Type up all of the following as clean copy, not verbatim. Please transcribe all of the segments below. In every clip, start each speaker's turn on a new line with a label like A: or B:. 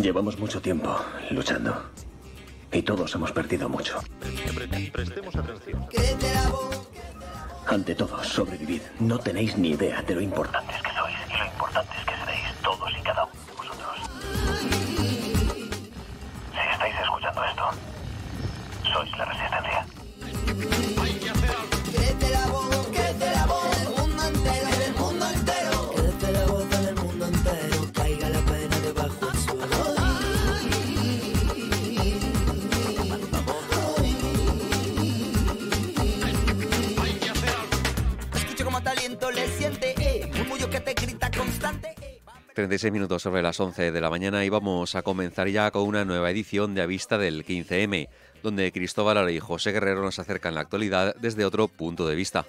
A: Llevamos mucho tiempo luchando y todos hemos perdido mucho.
B: Prestemos atención.
A: Ante todo, sobrevivid. No tenéis ni idea de lo importantes que sois y lo importantes que seréis todos y cada uno de vosotros. Si estáis escuchando esto, sois la resistencia.
B: Hay que hacer algo.
C: Crece la voz del mundo entero, del mundo entero. Crece la voz del mundo entero, caiga la pena debajo del suelo.
B: Hay que hacer algo.
C: Escucha como aliento le siente, murmullo que te grita constante.
D: 36 minutos sobre las 11 de la mañana y vamos a comenzar ya con una nueva edición de A Vista del 15M, donde Cristóbal Aro y José Guerrero nos acercan la actualidad desde otro punto de vista.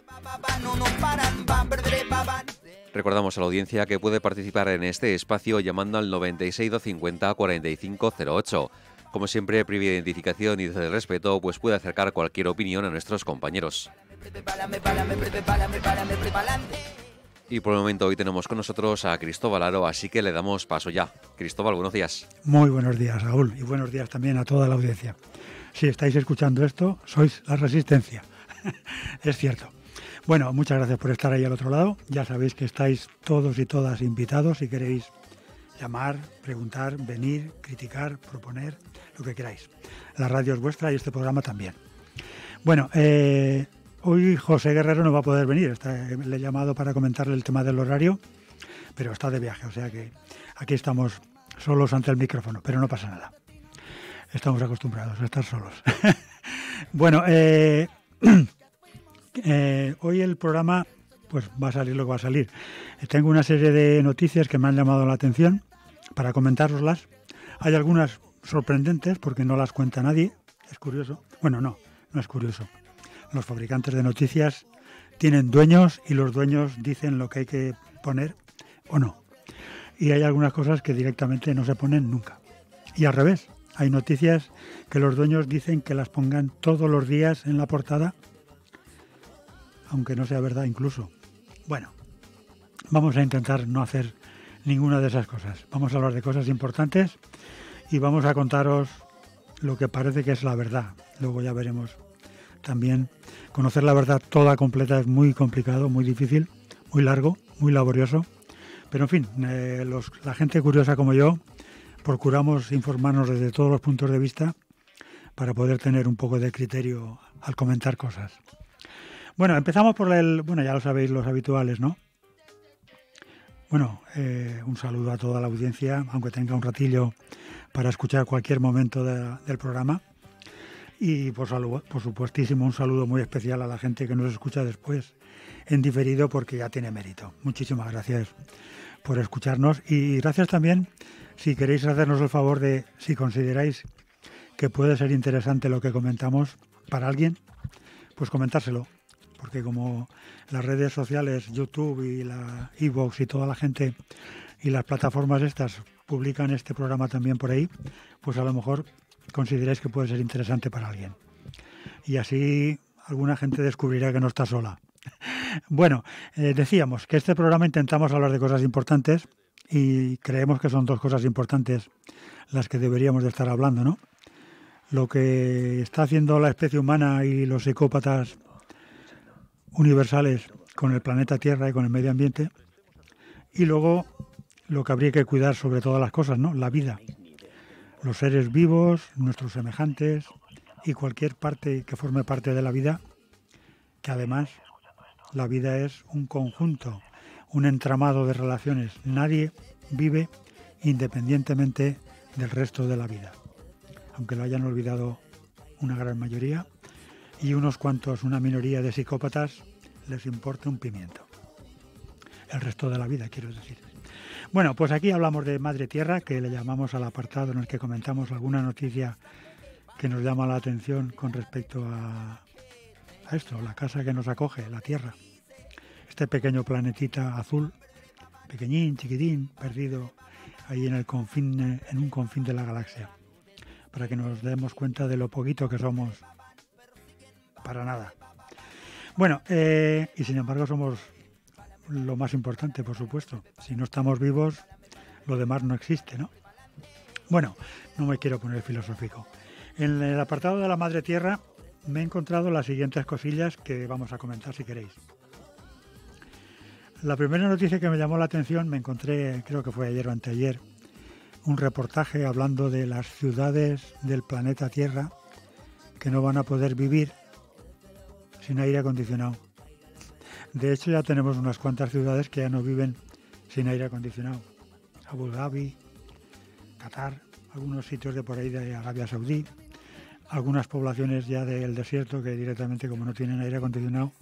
C: No nos paran, van, perderé, van.
D: Recordamos a la audiencia que puede participar en este espacio llamando al 96 250 4508. Como siempre, previa identificación y desde el respeto, pues puede acercar cualquier opinión a nuestros compañeros. Y por el momento hoy tenemos con nosotros a Cristóbal Aro, así que le damos paso ya. Cristóbal, buenos días.
E: Muy buenos días, Raúl, y buenos días también a toda la audiencia. Si estáis escuchando esto, sois la resistencia. Es cierto. Bueno, muchas gracias por estar ahí al otro lado. Ya sabéis que estáis todos y todas invitados si queréis llamar, preguntar, venir, criticar, proponer, lo que queráis. La radio es vuestra y este programa también. Bueno, hoy José Guerrero no va a poder venir. Le he llamado para comentarle el tema del horario, pero está de viaje, o sea que aquí estamos solos ante el micrófono, pero no pasa nada. Estamos acostumbrados a estar solos. Bueno, hoy el programa pues va a salir lo que va a salir. Tengo una serie de noticias que me han llamado la atención para comentároslas. Hay algunas sorprendentes porque no las cuenta nadie. Es curioso. Bueno, no es curioso. Los fabricantes de noticias tienen dueños y los dueños dicen lo que hay que poner o no. Y hay algunas cosas que directamente no se ponen nunca. Y al revés. Hay noticias que los dueños dicen que las pongan todos los días en la portada, aunque no sea verdad incluso. Bueno, vamos a intentar no hacer ninguna de esas cosas. Vamos a hablar de cosas importantes y vamos a contaros lo que parece que es la verdad. Luego ya veremos. También conocer la verdad toda completa es muy complicado, muy difícil, muy largo, muy laborioso. Pero en fin, la gente curiosa como yo procuramos informarnos desde todos los puntos de vista para poder tener un poco de criterio al comentar cosas. Bueno, empezamos por ya lo sabéis, los habituales, ¿no? Bueno, un saludo a toda la audiencia, aunque tenga un ratillo para escuchar cualquier momento del programa. Y por supuestísimo un saludo muy especial a la gente que nos escucha después en diferido porque ya tiene mérito. Muchísimas gracias por escucharnos y gracias también si queréis hacernos el favor de, si consideráis que puede ser interesante lo que comentamos para alguien, pues comentárselo. Porque como las redes sociales, YouTube y la iVoox y toda la gente y las plataformas estas publican este programa también por ahí, pues a lo mejor consideráis que puede ser interesante para alguien. Y así alguna gente descubrirá que no está sola. Bueno, decíamos que este programa intentamos hablar de cosas importantes y creemos que son dos cosas importantes las que deberíamos de estar hablando, ¿no? Lo que está haciendo la especie humana y los psicópatas universales con el planeta Tierra y con el medio ambiente, y luego lo que habría que cuidar sobre todas las cosas, ¿no? La vida, los seres vivos, nuestros semejantes y cualquier parte que forme parte de la vida, que además la vida es un conjunto, un entramado de relaciones. Nadie vive independientemente del resto de la vida, aunque lo hayan olvidado una gran mayoría y unos cuantos, una minoría de psicópatas, les importa un pimiento. El resto de la vida, quiero decir. Bueno, pues aquí hablamos de Madre Tierra, que le llamamos al apartado en el que comentamos alguna noticia que nos llama la atención con respecto a esto, la casa que nos acoge, la Tierra. Este pequeño planetita azul, pequeñín, chiquitín, perdido ahí en un confín de la galaxia, para que nos demos cuenta de lo poquito que somos para nada. Bueno, y sin embargo somos lo más importante, por supuesto. Si no estamos vivos, lo demás no existe, ¿no? Bueno, no me quiero poner filosófico. En el apartado de la Madre Tierra me he encontrado las siguientes cosillas que vamos a comentar si queréis. La primera noticia que me llamó la atención, me encontré, creo que fue ayer o anteayer, un reportaje hablando de las ciudades del planeta Tierra que no van a poder vivir sin aire acondicionado. De hecho, ya tenemos unas cuantas ciudades que ya no viven sin aire acondicionado. Abu Dhabi, Qatar, algunos sitios de por ahí de Arabia Saudí, algunas poblaciones ya del desierto que directamente, como no tienen aire acondicionado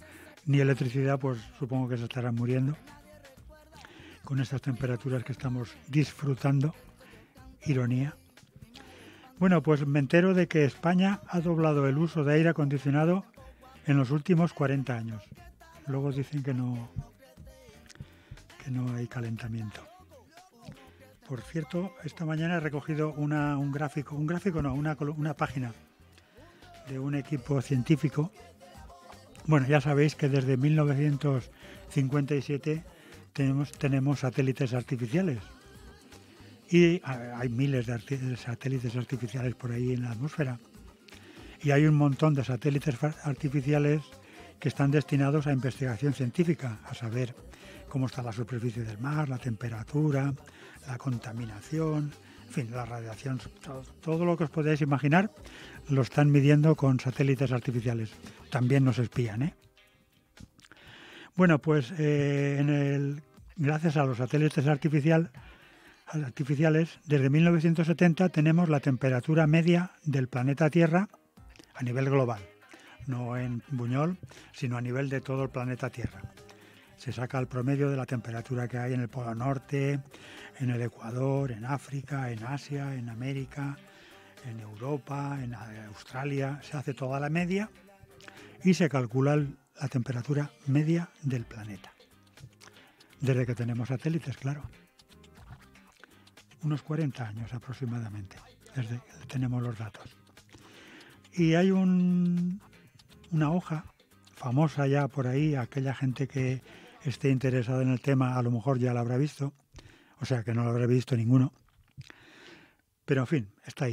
E: ni electricidad, pues supongo que se estarán muriendo con estas temperaturas que estamos disfrutando. Ironía. Bueno, pues me entero de que España ha doblado el uso de aire acondicionado en los últimos 40 años. Luego dicen que no hay calentamiento. Por cierto, esta mañana he recogido una página de un equipo científico. Bueno, ya sabéis que desde 1957 tenemos satélites artificiales. Y hay miles de satélites artificiales por ahí en la atmósfera. Y hay un montón de satélites artificiales que están destinados a investigación científica, a saber cómo está la superficie del mar, la temperatura, la contaminación, en fin, la radiación, todo lo que os podéis imaginar lo están midiendo con satélites artificiales. También nos espían, ¿eh? Bueno, pues gracias a los satélites artificiales, desde 1970 tenemos la temperatura media del planeta Tierra a nivel global, no en Buñol, sino a nivel de todo el planeta Tierra. Se saca el promedio de la temperatura que hay en el Polo Norte, en el Ecuador, en África, en Asia, en América, en Europa, en Australia. Se hace toda la media y se calcula la temperatura media del planeta. Desde que tenemos satélites, claro. Unos 40 años aproximadamente, desde que tenemos los datos. Y hay una hoja famosa ya por ahí, aquella gente que esté interesada en el tema a lo mejor ya la habrá visto, o sea que no la habrá visto ninguno, pero en fin, está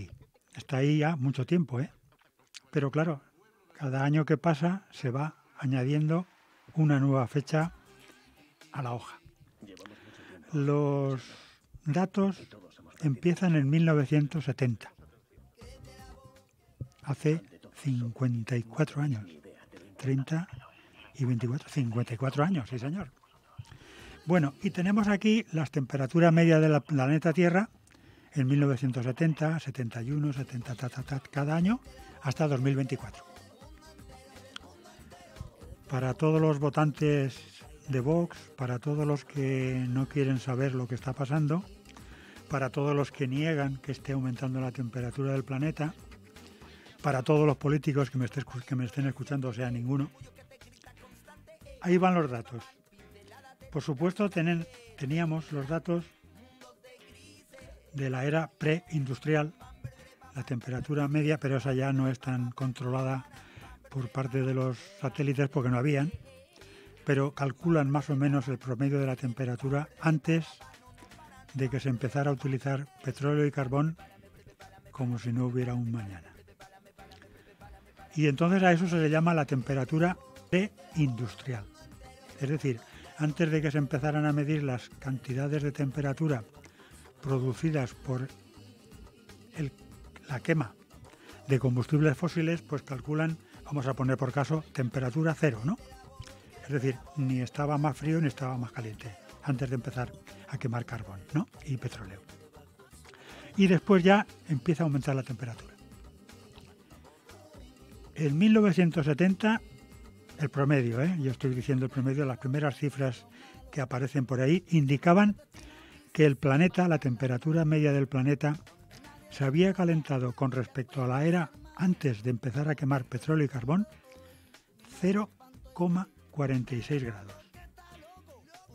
E: ahí ya mucho tiempo, ¿eh? Pero claro, cada año que pasa se va añadiendo una nueva fecha a la hoja. Los datos empiezan en 1970, hace 54 años, 30 y 24, 54 años, sí señor. Bueno, y tenemos aquí las temperaturas medias del planeta Tierra en 1970, 71, 70, cada año, hasta 2024. Para todos los votantes de Vox, para todos los que no quieren saber lo que está pasando, para todos los que niegan que esté aumentando la temperatura del planeta, para todos los políticos que me estén escuchando, o sea, ninguno. Ahí van los datos. Por supuesto, teníamos los datos de la era preindustrial, la temperatura media, pero esa ya no es tan controlada por parte de los satélites porque no habían, pero calculan más o menos el promedio de la temperatura antes de que se empezara a utilizar petróleo y carbón como si no hubiera un mañana. Y entonces a eso se le llama la temperatura preindustrial. Es decir, antes de que se empezaran a medir las cantidades de temperatura producidas por la quema de combustibles fósiles, pues calculan, vamos a poner por caso, temperatura cero, ¿no? Es decir, ni estaba más frío ni estaba más caliente antes de empezar a quemar carbón, ¿no? Y petróleo. Y después ya empieza a aumentar la temperatura. En 1970, el promedio, yo estoy diciendo el promedio, las primeras cifras que aparecen por ahí indicaban que el planeta, la temperatura media del planeta, se había calentado con respecto a la era antes de empezar a quemar petróleo y carbón 0,46 grados.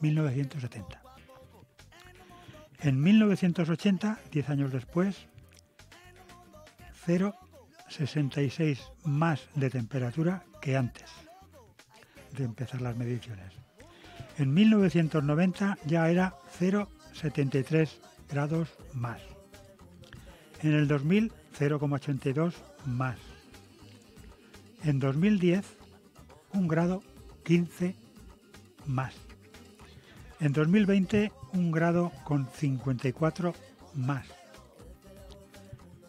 E: 1970. En 1980, 10 años después, 0,66 más de temperatura que antes de empezar las mediciones. En 1990 ya era 0,73 grados más. En el 2000, 0,82 más. En 2010, 1 grado 15 más. En 2020, 1 grado con 54 más.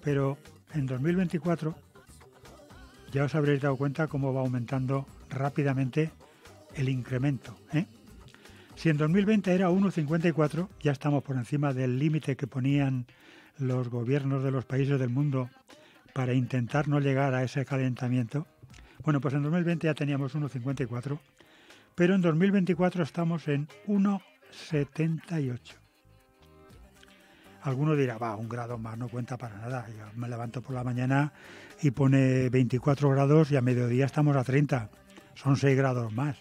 E: Pero en 2024 ya os habréis dado cuenta cómo va aumentando rápidamente el incremento, ¿eh? Si en 2020 era 1,54, ya estamos por encima del límite que ponían los gobiernos de los países del mundo para intentar no llegar a ese calentamiento. Bueno, pues en 2020 ya teníamos 1,54, pero en 2024 estamos en 1,78. Alguno dirá, 1 grado más no cuenta para nada. Yo me levanto por la mañana y pone 24 grados y a mediodía estamos a 30. Son 6 grados más.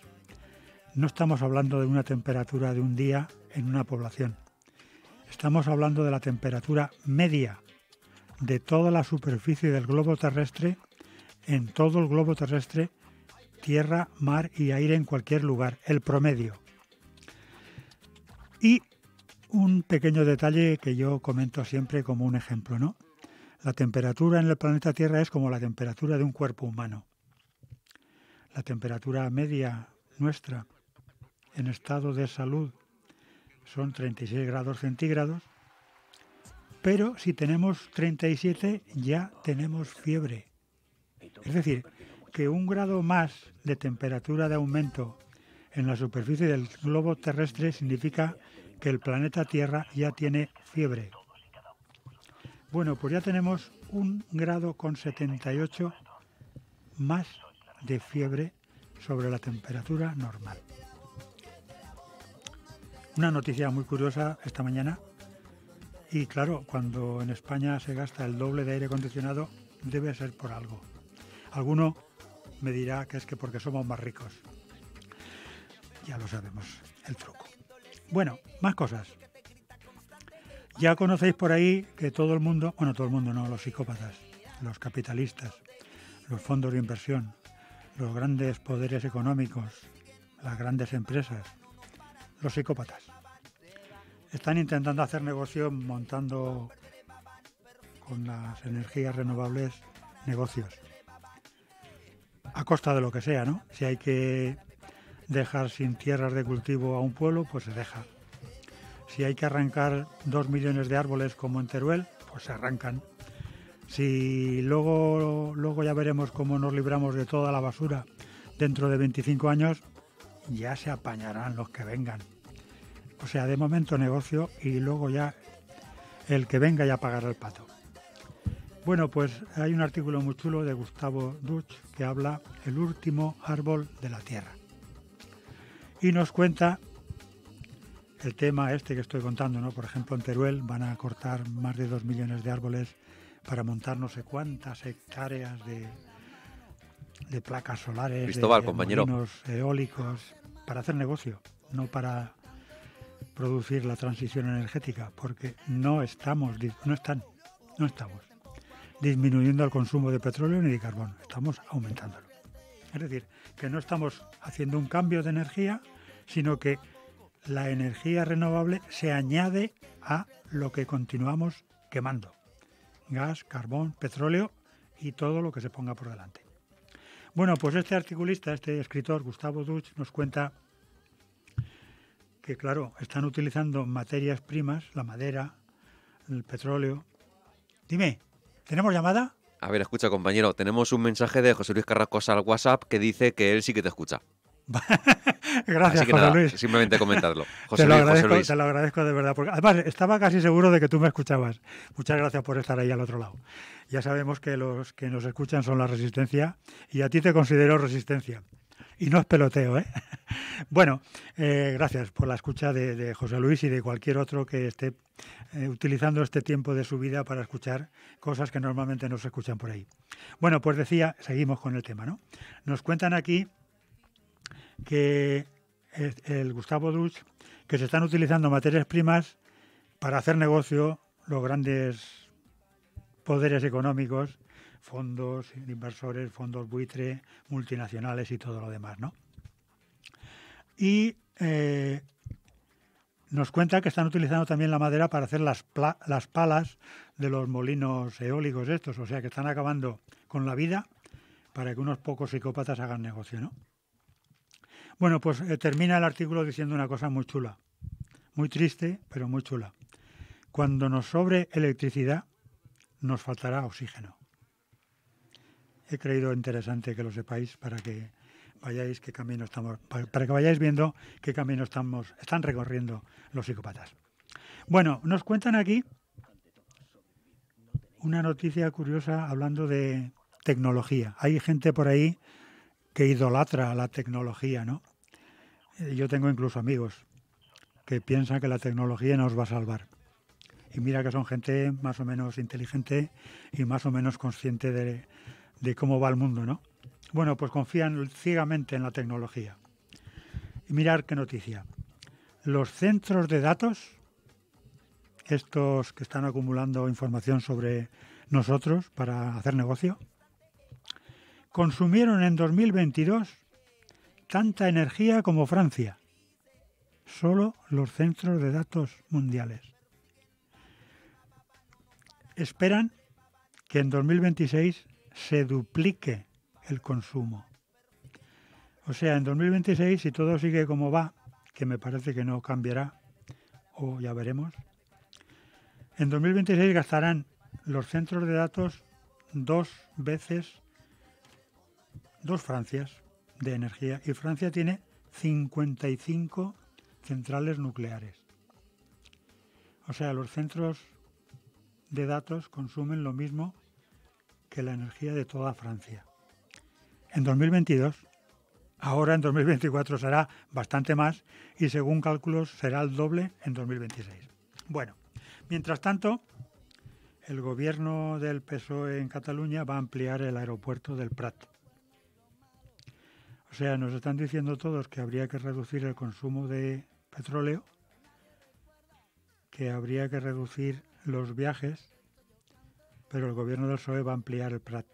E: No estamos hablando de una temperatura de un día en una población. Estamos hablando de la temperatura media de toda la superficie del globo terrestre, en todo el globo terrestre, tierra, mar y aire en cualquier lugar, el promedio. Y un pequeño detalle que yo comento siempre como un ejemplo, ¿no? La temperatura en el planeta Tierra es como la temperatura de un cuerpo humano. La temperatura media nuestra en estado de salud son 36 grados centígrados, pero si tenemos 37 ya tenemos fiebre. Es decir, que 1 grado más de temperatura de aumento en la superficie del globo terrestre significa que el planeta Tierra ya tiene fiebre. Bueno, pues ya tenemos 1 grado con 78 más de fiebre sobre la temperatura normal. Una noticia muy curiosa esta mañana, y claro, cuando en España se gasta el doble de aire acondicionado, debe ser por algo. Alguno me dirá que es que porque somos más ricos. Ya lo sabemos, el truco. Bueno, más cosas. Ya conocéis por ahí que todo el mundo no, los psicópatas, los capitalistas, los fondos de inversión, los grandes poderes económicos, las grandes empresas, los psicópatas, están intentando hacer negocio montando con las energías renovables negocios. A costa de lo que sea, ¿no? Si hay que dejar sin tierras de cultivo a un pueblo, pues se deja. Si hay que arrancar 2 millones de árboles como en Teruel, pues se arrancan. Si luego ya veremos cómo nos libramos de toda la basura dentro de 25 años, ya se apañarán los que vengan. O sea, de momento negocio y luego ya el que venga ya pagará el pato. Bueno, pues hay un artículo muy chulo de Gustavo Duch que habla el último árbol de la Tierra. Y nos cuenta el tema este que estoy contando, ¿no? Por ejemplo, en Teruel van a cortar más de 2 millones de árboles para montar no sé cuántas hectáreas de placas solares,
D: Cristóbal,
E: de
D: compañero,
E: molinos eólicos, para hacer negocio, no para producir la transición energética, porque no estamos disminuyendo el consumo de petróleo ni de carbón, estamos aumentándolo. Es decir, que no estamos haciendo un cambio de energía, sino que la energía renovable se añade a lo que continuamos quemando. Gas, carbón, petróleo y todo lo que se ponga por delante. Bueno, pues este articulista, este escritor, Gustavo Duch, nos cuenta que, claro, están utilizando materias primas, la madera, el petróleo. Dime, ¿tenemos llamada?
D: A ver, escucha, compañero, tenemos un mensaje de José Luis Carrascosa al WhatsApp que dice que él sí que te escucha.
E: Gracias,
D: Así que
E: José
D: nada,
E: Luis.
D: simplemente comentarlo.
E: Te lo agradezco de verdad, porque además estaba casi seguro de que tú me escuchabas. Muchas gracias por estar ahí al otro lado. Ya sabemos que los que nos escuchan son la Resistencia y a ti te considero Resistencia. Y no es peloteo, ¿eh? Bueno, gracias por la escucha de José Luis y de cualquier otro que esté utilizando este tiempo de su vida para escuchar cosas que normalmente no se escuchan por ahí. Bueno, pues decía, seguimos con el tema, ¿no? Nos cuentan aquí que el Gustavo Duch, que se están utilizando materias primas para hacer negocio los grandes poderes económicos, fondos inversores, fondos buitre, multinacionales y todo lo demás, ¿no? Y nos cuenta que están utilizando también la madera para hacer las palas de los molinos eólicos estos, o sea que están acabando con la vida para que unos pocos psicópatas hagan negocio, ¿no? Bueno, pues termina el artículo diciendo una cosa muy chula, muy triste, pero muy chula. Cuando nos sobre electricidad, nos faltará oxígeno. He creído interesante que lo sepáis para que vayáis qué camino estamos, para que vayáis viendo qué camino están recorriendo los psicópatas. Bueno, nos cuentan aquí una noticia curiosa hablando de tecnología. Hay gente por ahí que idolatra la tecnología, ¿no? Yo tengo incluso amigos que piensan que la tecnología nos va a salvar. Y mira que son gente más o menos inteligente y más o menos consciente de cómo va el mundo, ¿no? Bueno, pues confían ciegamente en la tecnología. Y mirad qué noticia. Los centros de datos, estos que están acumulando información sobre nosotros para hacer negocio, consumieron en 2022 tanta energía como Francia. Solo los centros de datos mundiales. Esperan que en 2026 se duplique el consumo. O sea, en 2026, si todo sigue como va, que me parece que no cambiará, o ya veremos, en 2026 gastarán los centros de datos 2 Francias de energía, y Francia tiene 55 centrales nucleares. O sea, los centros de datos consumen lo mismo que la energía de toda Francia. En 2022, ahora en 2024 será bastante más y según cálculos será el doble en 2026. Bueno, mientras tanto, el gobierno del PSOE en Cataluña va a ampliar el aeropuerto del Prat. O sea, nos están diciendo todos que habría que reducir el consumo de petróleo, que habría que reducir los viajes, pero el gobierno del PSOE va a ampliar el Prat.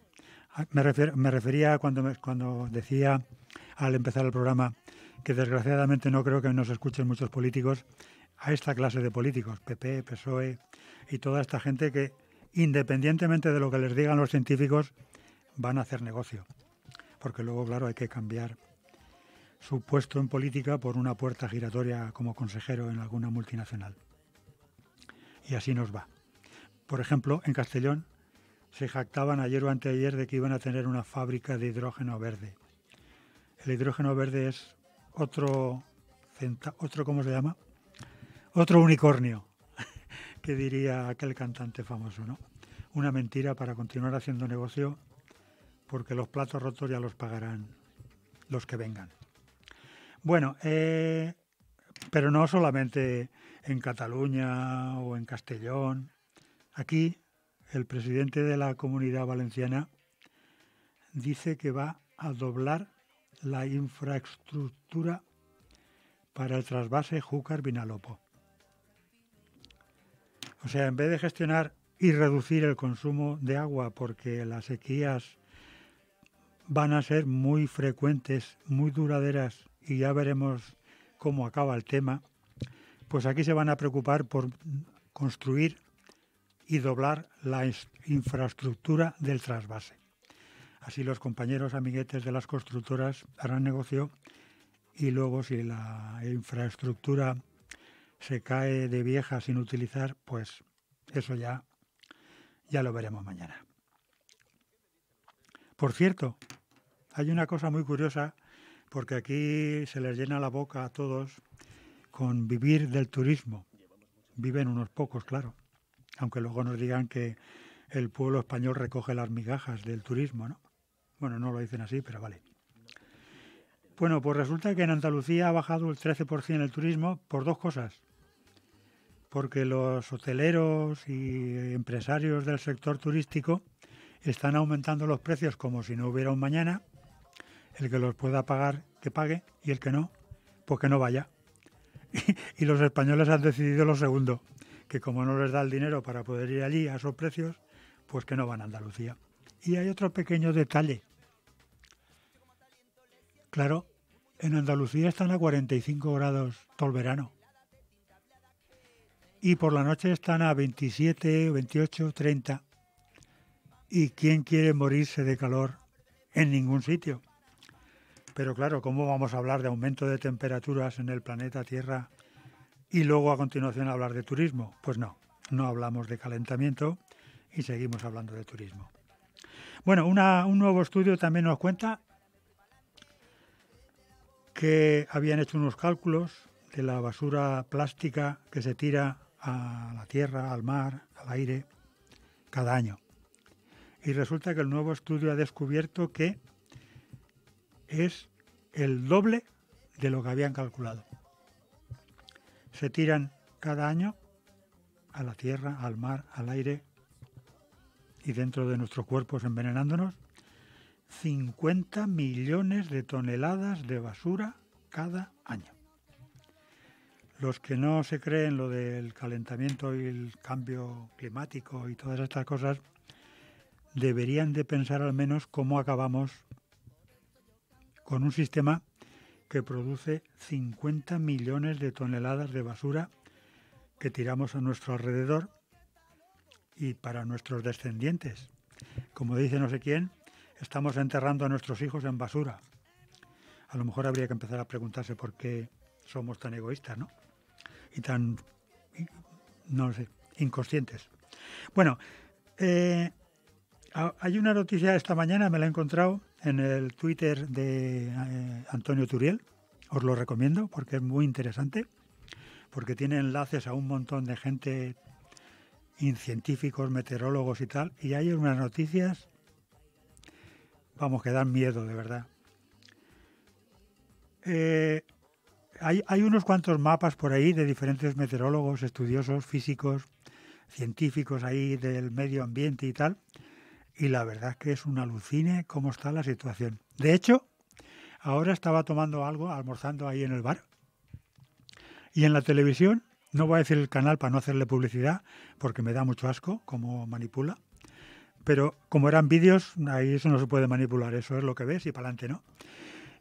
E: Me refería cuando decía al empezar el programa que desgraciadamente no creo que nos escuchen muchos políticos, a esta clase de políticos, PP, PSOE y toda esta gente que independientemente de lo que les digan los científicos van a hacer negocio. Porque luego, claro, hay que cambiar su puesto en política por una puerta giratoria como consejero en alguna multinacional. Y así nos va. Por ejemplo, en Castellón se jactaban ayer o anteayer de que iban a tener una fábrica de hidrógeno verde. El hidrógeno verde es otro ¿cómo se llama? Otro unicornio, que diría aquel cantante famoso, ¿no? Una mentira para continuar haciendo negocio, porque los platos rotos ya los pagarán los que vengan. Bueno, pero no solamente en Cataluña o en Castellón. Aquí el presidente de la Comunidad Valenciana dice que va a doblar la infraestructura para el trasvase Júcar-Vinalopó. O sea, en vez de gestionar y reducir el consumo de agua porque las sequías van a ser muy frecuentes, muy duraderas y ya veremos cómo acaba el tema, pues aquí se van a preocupar por construir y doblar la infraestructura del trasvase. Así los compañeros amiguetes de las constructoras harán negocio y luego si la infraestructura se cae de vieja sin utilizar, pues eso ya lo veremos mañana. Por cierto, hay una cosa muy curiosa, porque aquí se les llena la boca a todos con vivir del turismo. Viven unos pocos, claro, aunque luego nos digan que el pueblo español recoge las migajas del turismo, ¿no? Bueno, no lo dicen así, pero vale. Bueno, pues resulta que en Andalucía ha bajado el 13% el turismo por dos cosas. Porque los hoteleros y empresarios del sector turístico están aumentando los precios como si no hubiera un mañana. El que los pueda pagar, que pague, y el que no, pues que no vaya. Y los españoles han decidido lo segundo, que como no les da el dinero para poder ir allí a esos precios, pues que no van a Andalucía. Y hay otro pequeño detalle. Claro, en Andalucía están a 45 grados todo el verano. y por la noche están a 27, 28, 30. ¿Y quién quiere morirse de calor en ningún sitio? Pero claro, ¿cómo vamos a hablar de aumento de temperaturas en el planeta Tierra y luego a continuación hablar de turismo? Pues no hablamos de calentamiento y seguimos hablando de turismo. Bueno, un nuevo estudio también nos cuenta que habían hecho unos cálculos de la basura plástica que se tira a la tierra, al mar, al aire, cada año. Y resulta que el nuevo estudio ha descubierto que es el doble de lo que habían calculado. Se tiran cada año a la tierra, al mar, al aire y dentro de nuestros cuerpos envenenándonos 50 millones de toneladas de basura cada año. Los que no se creen lo del calentamiento y el cambio climático y todas estas cosas deberían de pensar al menos cómo acabamos con un sistema que produce 50 millones de toneladas de basura que tiramos a nuestro alrededor y para nuestros descendientes. Como dice no sé quién, estamos enterrando a nuestros hijos en basura. A lo mejor habría que empezar a preguntarse por qué somos tan egoístas, ¿no? Y tan, no sé, inconscientes. Bueno, hay una noticia esta mañana, me la he encontrado en el Twitter de Antonio Turiel. Os lo recomiendo porque es muy interesante, porque tiene enlaces a un montón de gente, científicos, meteorólogos y tal, y hay unas noticias, vamos, que dan miedo, de verdad. Hay unos cuantos mapas por ahí de diferentes meteorólogos, estudiosos, físicos, científicos ahí del medio ambiente y tal, y la verdad es que es un alucine cómo está la situación. De hecho, ahora estaba tomando algo, almorzando ahí en el bar, y en la televisión, no voy a decir el canal para no hacerle publicidad, porque me da mucho asco cómo manipula, pero como eran vídeos, ahí eso no se puede manipular, eso es lo que ves y para adelante, ¿no?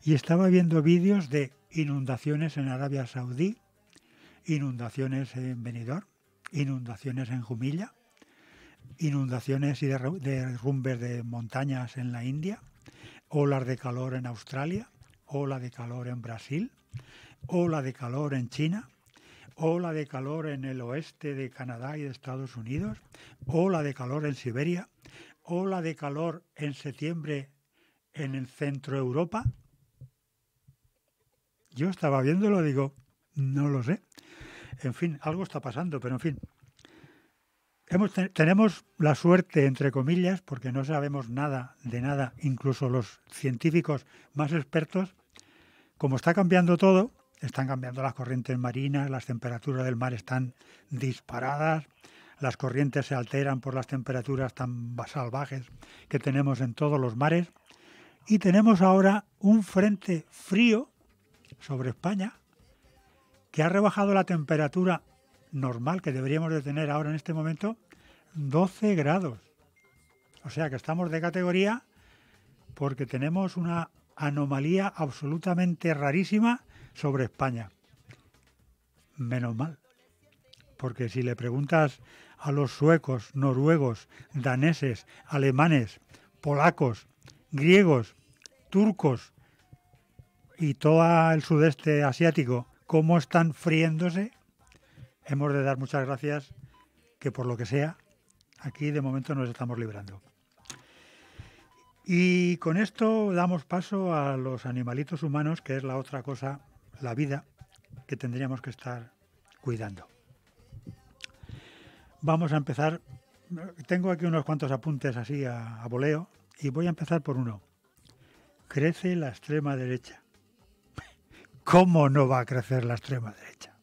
E: Y estaba viendo vídeos de inundaciones en Arabia Saudí, inundaciones en Benidorm, inundaciones en Jumilla, inundaciones y derrumbes de montañas en la India, olas de calor en Australia, ola de calor en Brasil, ola de calor en China, ola de calor en el oeste de Canadá y de Estados Unidos, ola de calor en Siberia, ola de calor en septiembre en el centro Europa. Yo estaba viéndolo, digo, no lo sé. En fin, algo está pasando, pero en fin. Tenemos la suerte, entre comillas, porque no sabemos nada de nada, incluso los científicos más expertos, como está cambiando todo, están cambiando las corrientes marinas, las temperaturas del mar están disparadas, las corrientes se alteran por las temperaturas tan salvajes que tenemos en todos los mares, y tenemos ahora un frente frío sobre España que ha rebajado la temperatura normal que deberíamos de tener ahora en este momento 12 grados. O sea que estamos de categoría porque tenemos una anomalía absolutamente rarísima sobre España. Menos mal. Porque si le preguntas a los suecos, noruegos, daneses, alemanes, polacos, griegos, turcos y todo el sudeste asiático cómo están friéndose, hemos de dar muchas gracias que por lo que sea, aquí de momento nos estamos librando. Y con esto damos paso a los animalitos humanos, que es la otra cosa, la vida, que tendríamos que estar cuidando. Vamos a empezar, tengo aquí unos cuantos apuntes así a voleo, y voy a empezar por uno. Crece la extrema derecha. ¿Cómo no va a crecer la extrema derecha?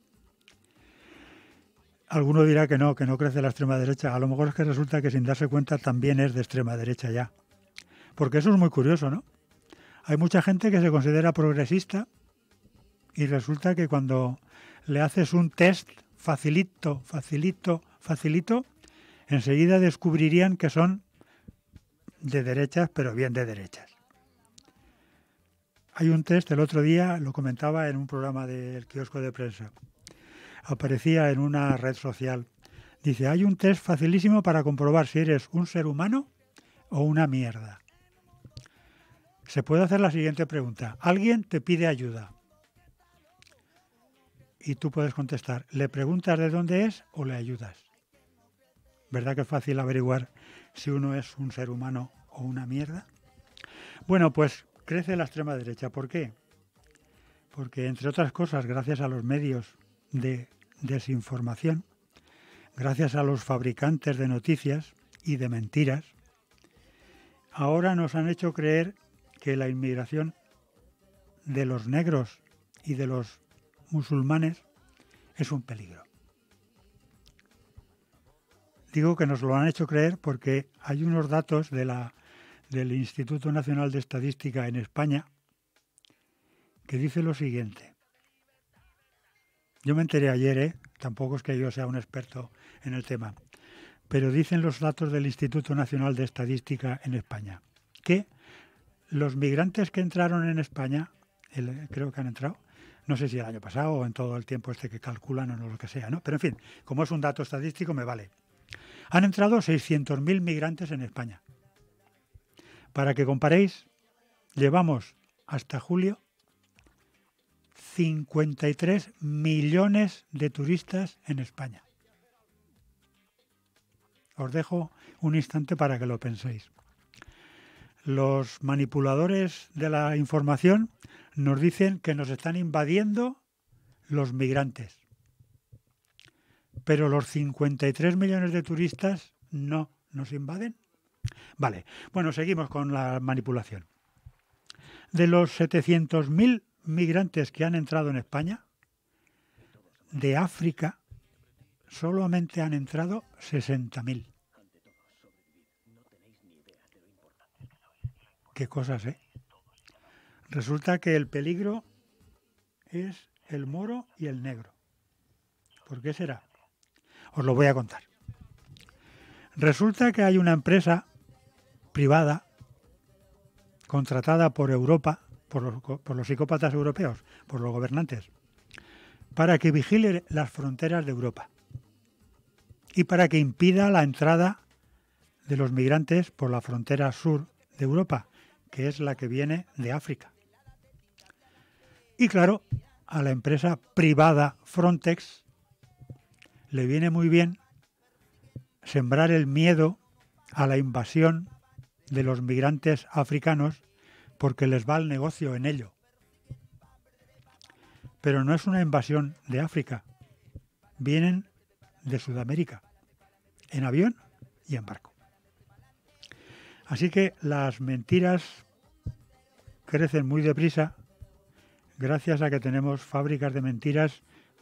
E: Alguno dirá que no crece la extrema derecha. A lo mejor es que resulta que sin darse cuenta también es de extrema derecha ya. Porque eso es muy curioso, ¿no? Hay mucha gente que se considera progresista y resulta que cuando le haces un test facilito, enseguida descubrirían que son de derechas, pero bien de derechas. Hay un test, el otro día lo comentaba en un programa del kiosco de prensa. aparecía en una red social. Dice, hay un test facilísimo para comprobar si eres un ser humano o una mierda. Se puede hacer la siguiente pregunta. Alguien te pide ayuda. Y tú puedes contestar, ¿le preguntas de dónde es o le ayudas? ¿Verdad que es fácil averiguar si uno es un ser humano o una mierda? Bueno, pues crece la extrema derecha. ¿Por qué? Porque, entre otras cosas, gracias a los medios de desinformación, gracias a los fabricantes de noticias y de mentiras, ahora nos han hecho creer que la inmigración de los negros y de los musulmanes es un peligro. Digo que nos lo han hecho creer porque hay unos datos del Instituto Nacional de Estadística en España que dice lo siguiente. Yo me enteré ayer, tampoco es que yo sea un experto en el tema, pero dicen los datos del Instituto Nacional de Estadística en España que los migrantes que entraron en España, creo que han entrado, no sé si el año pasado o en todo el tiempo este que calculan o no lo que sea, ¿no? Pero en fin, como es un dato estadístico me vale. Han entrado 600.000 migrantes en España. Para que comparéis, llevamos hasta julio 53 millones de turistas en España. Os dejo un instante para que lo penséis. Los manipuladores de la información nos dicen que nos están invadiendo los migrantes. Pero los 53 millones de turistas no nos invaden. Vale, bueno, seguimos con la manipulación. De los 700.000 migrantes que han entrado en España, de África solamente han entrado 60.000. Qué cosas, ¿eh? Resulta que el peligro es el moro y el negro. ¿Por qué será? Os lo voy a contar. Resulta que hay una empresa privada contratada por Europa, por los psicópatas europeos, por los gobernantes, para que vigile las fronteras de Europa y para que impida la entrada de los migrantes por la frontera sur de Europa, que es la que viene de África. Y claro, a la empresa privada Frontex le viene muy bien sembrar el miedo a la invasión de los migrantes africanos porque les va el negocio en ello. Pero no es una invasión de África, vienen de Sudamérica, en avión y en barco. Así que las mentiras crecen muy deprisa gracias a que tenemos fábricas de mentiras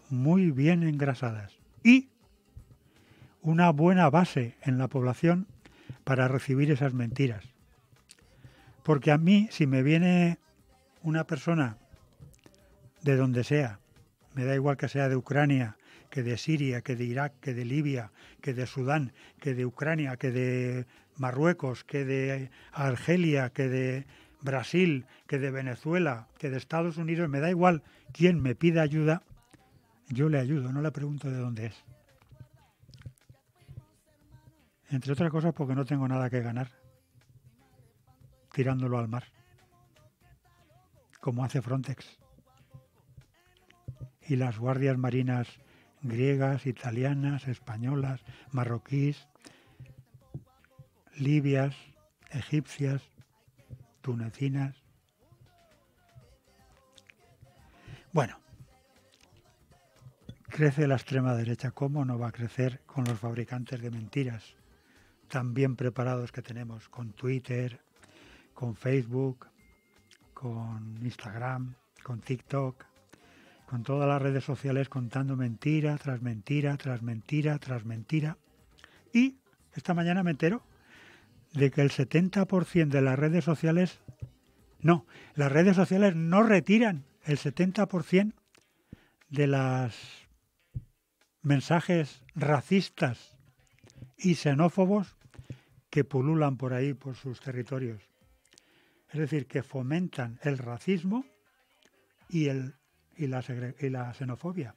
E: muy bien engrasadas y una buena base en la población para recibir esas mentiras. Porque a mí, si me viene una persona de donde sea, me da igual que sea de Ucrania, que de Siria, que de Irak, que de Libia, que de Sudán, que de Ucrania, que de Marruecos, que de Argelia, que de Brasil, que de Venezuela, que de Estados Unidos, me da igual quién me pida ayuda, yo le ayudo, no le pregunto de dónde es. Entre otras cosas porque no tengo nada que ganar tirándolo al mar, como hace Frontex. Y las guardias marinas griegas, italianas, españolas, marroquíes, libias, egipcias, tunecinas. Bueno, crece la extrema derecha. ¿Cómo no va a crecer con los fabricantes de mentiras tan bien preparados que tenemos con Twitter, con Facebook, con Instagram, con TikTok, con todas las redes sociales contando mentira tras mentira, tras mentira, tras mentira? Y esta mañana me entero de que el 70% de las redes sociales, las redes sociales no retiran el 70% de los mensajes racistas y xenófobos que pululan por ahí, por sus territorios. Es decir, que fomentan el racismo y la xenofobia,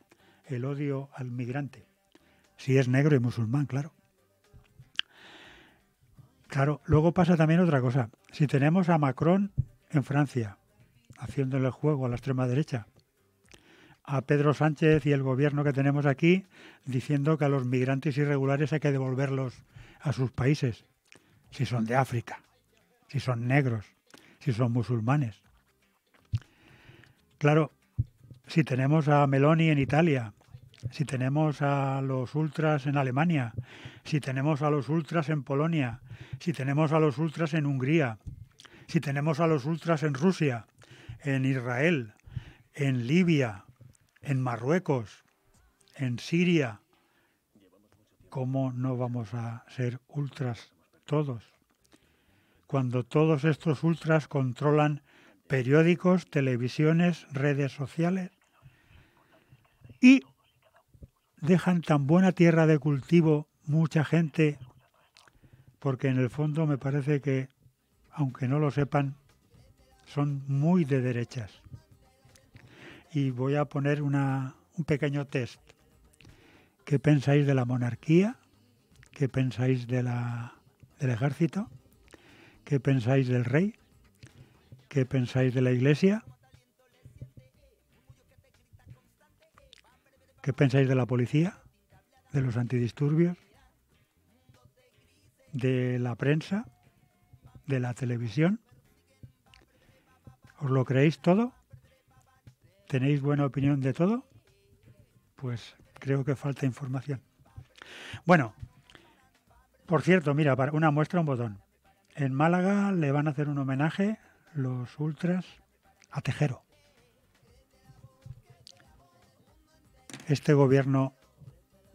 E: el odio al migrante. Si es negro y musulmán, claro. Claro, luego pasa también otra cosa. Si tenemos a Macron en Francia, haciéndole el juego a la extrema derecha, a Pedro Sánchez y el gobierno que tenemos aquí diciendo que a los migrantes irregulares hay que devolverlos a sus países, si son de África, si son negros, si son musulmanes. Claro, si tenemos a Meloni en Italia, si tenemos a los ultras en Alemania, si tenemos a los ultras en Polonia, si tenemos a los ultras en Hungría, si tenemos a los ultras en Rusia, en Israel, en Libia, en Marruecos, en Siria, ¿cómo no vamos a ser ultras todos? Cuando todos estos ultras controlan periódicos, televisiones, redes sociales y dejan tan buena tierra de cultivo mucha gente, porque en el fondo me parece que, aunque no lo sepan, son muy de derechas. Y voy a poner un pequeño test. ¿Qué pensáis de la monarquía? ¿Qué pensáis del ejército? ¿Qué pensáis del rey? ¿Qué pensáis de la iglesia? ¿Qué pensáis de la policía? ¿De los antidisturbios? ¿De la prensa? ¿De la televisión? ¿Os lo creéis todo? ¿Tenéis buena opinión de todo? Pues creo que falta información. Bueno, por cierto, mira, para una muestra, un botón. En Málaga le van a hacer un homenaje los ultras a Tejero. Este gobierno,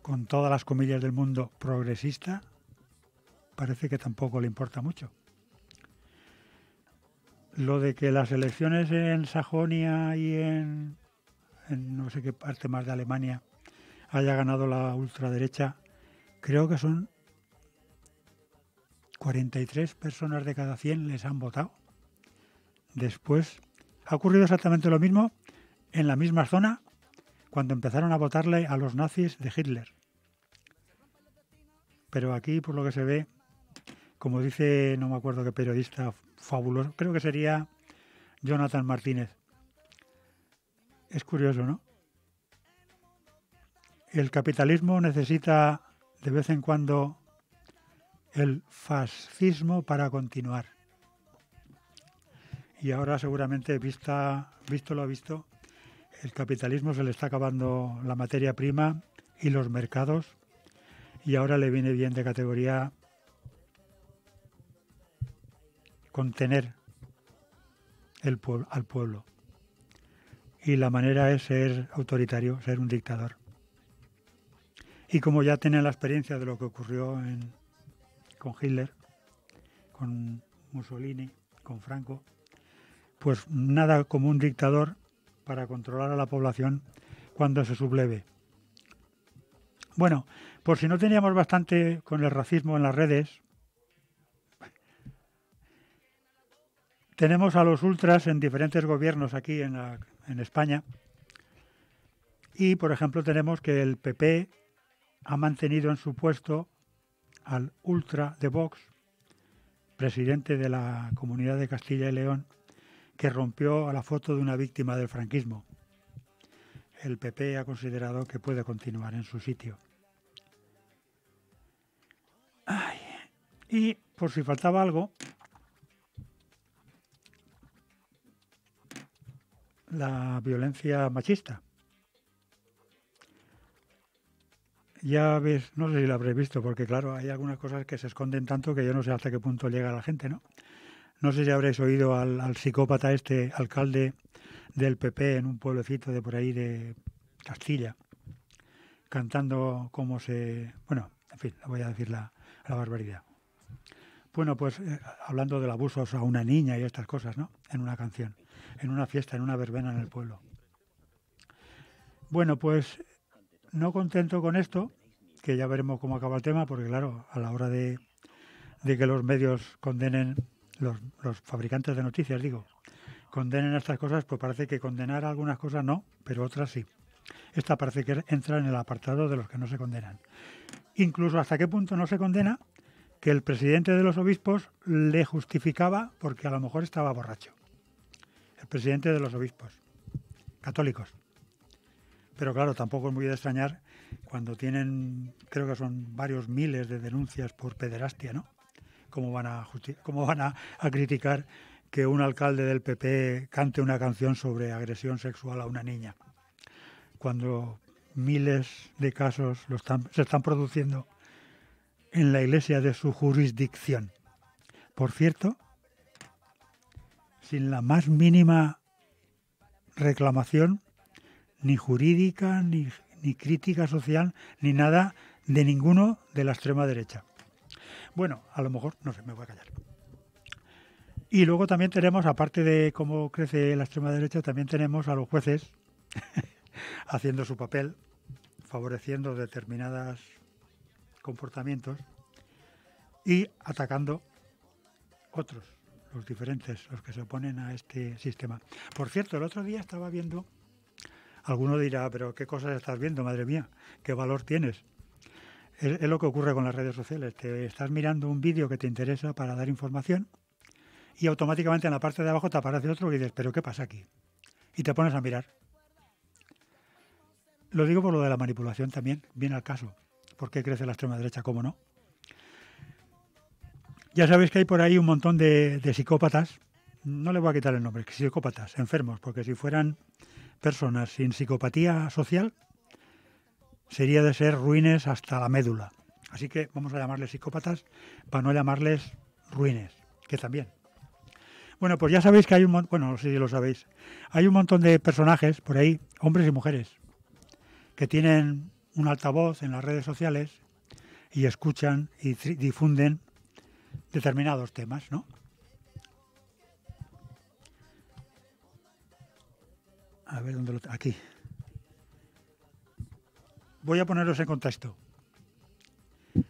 E: con todas las comillas del mundo, progresista, parece que tampoco le importa mucho. Lo de que las elecciones en Sajonia y en no sé qué parte más de Alemania haya ganado la ultraderecha, creo que son 43 personas de cada 100 les han votado. Después ha ocurrido exactamente lo mismo en la misma zona cuando empezaron a votarle a los nazis de Hitler. Pero aquí, por lo que se ve, como dice, no me acuerdo qué periodista fabuloso, creo que sería Jonathan Martínez. Es curioso, ¿no? El capitalismo necesita de vez en cuando el fascismo para continuar. Y ahora seguramente, visto lo visto, el capitalismo se le está acabando la materia prima y los mercados, y ahora le viene bien de categoría contener al pueblo. Y la manera es ser autoritario, ser un dictador. Y como ya tienen la experiencia de lo que ocurrió con Hitler, con Mussolini, con Franco, pues nada como un dictador para controlar a la población cuando se subleve. Bueno, por si no teníamos bastante con el racismo en las redes, tenemos a los ultras en diferentes gobiernos aquí en España. Y, por ejemplo, tenemos que el PP ha mantenido en su puesto al ultra de Vox, presidente de la Comunidad de Castilla y León, que rompió a la foto de una víctima del franquismo. El PP ha considerado que puede continuar en su sitio. Y, por si faltaba algo, la violencia machista. Ya ves, no sé si lo habréis visto, porque claro, hay algunas cosas que se esconden tanto que yo no sé hasta qué punto llega la gente, ¿no? No sé si habréis oído al psicópata alcalde del PP en un pueblecito de por ahí de Castilla, cantando como bueno, en fin, voy a decir la barbaridad. Bueno, pues hablando del abuso a una niña y estas cosas, ¿no? En una canción, en una fiesta, en una verbena en el pueblo. Bueno, pues no contento con esto, que ya veremos cómo acaba el tema, porque claro, a la hora de que los medios condenen, los fabricantes de noticias, condenen estas cosas, pues parece que condenar algunas cosas no, pero otras sí. esta parece que entra en el apartado de los que no se condenan. Incluso hasta qué punto no se condena que el presidente de los obispos le justificaba porque a lo mejor estaba borracho. El presidente de los obispos, católicos. Pero claro, tampoco es muy de extrañar cuando tienen, creo que son varios miles de denuncias por pederastia, ¿no? ¿Cómo van a criticar que un alcalde del PP cante una canción sobre agresión sexual a una niña? Cuando miles de casos se están produciendo en la iglesia de su jurisdicción. Por cierto, sin la más mínima reclamación, ni jurídica, ni crítica social, ni nada de ninguno de la extrema derecha. Bueno, a lo mejor, no sé, me voy a callar. Y luego también tenemos, aparte de cómo crece la extrema derecha, también tenemos a los jueces haciendo su papel, favoreciendo determinados comportamientos y atacando otros, los diferentes, los que se oponen a este sistema. Por cierto, el otro día estaba viendo, alguno dirá, pero ¿qué cosas estás viendo, madre mía? ¿Qué valor tienes? Es lo que ocurre con las redes sociales. Te estás mirando un vídeo que te interesa para dar información y automáticamente en la parte de abajo te aparece otro que dices, ¿pero qué pasa aquí? Y te pones a mirar. Lo digo por lo de la manipulación también, viene al caso. ¿Por qué crece la extrema derecha? ¿Cómo no? Ya sabéis que hay por ahí un montón de psicópatas, no le voy a quitar el nombre, psicópatas, enfermos, porque si fueran personas sin psicopatía social, sería de ser ruines hasta la médula. Así que vamos a llamarles psicópatas para no llamarles ruines, que también. Bueno, pues ya sabéis que hay un montón, bueno, no sé si lo sabéis, hay un montón de personajes por ahí, hombres y mujeres, que tienen un altavoz en las redes sociales y escuchan y difunden determinados temas, ¿no? A ver dónde aquí. Voy a poneros en contexto.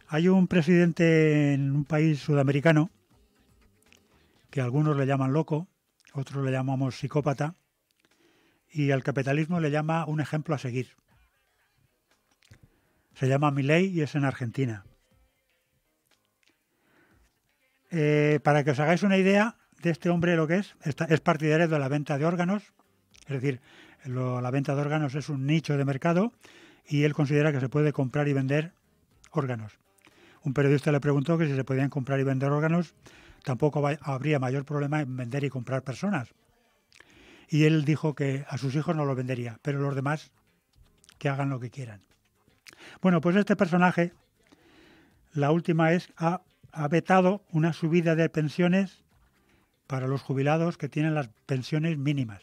E: Hay un presidente en un país sudamericano que algunos le llaman loco, otros le llamamos psicópata, y al capitalismo le llama un ejemplo a seguir. Se llama Milei y es en Argentina. Para que os hagáis una idea de este hombre, lo que es partidario de la venta de órganos, es decir, la venta de órganos es un nicho de mercado y él considera que se puede comprar y vender órganos. Un periodista le preguntó que si se podían comprar y vender órganos, tampoco habría mayor problema en vender y comprar personas. Y él dijo que a sus hijos no los vendería, pero los demás que hagan lo que quieran. Bueno, pues este personaje, la última es, ha vetado una subida de pensiones para los jubilados que tienen las pensiones mínimas.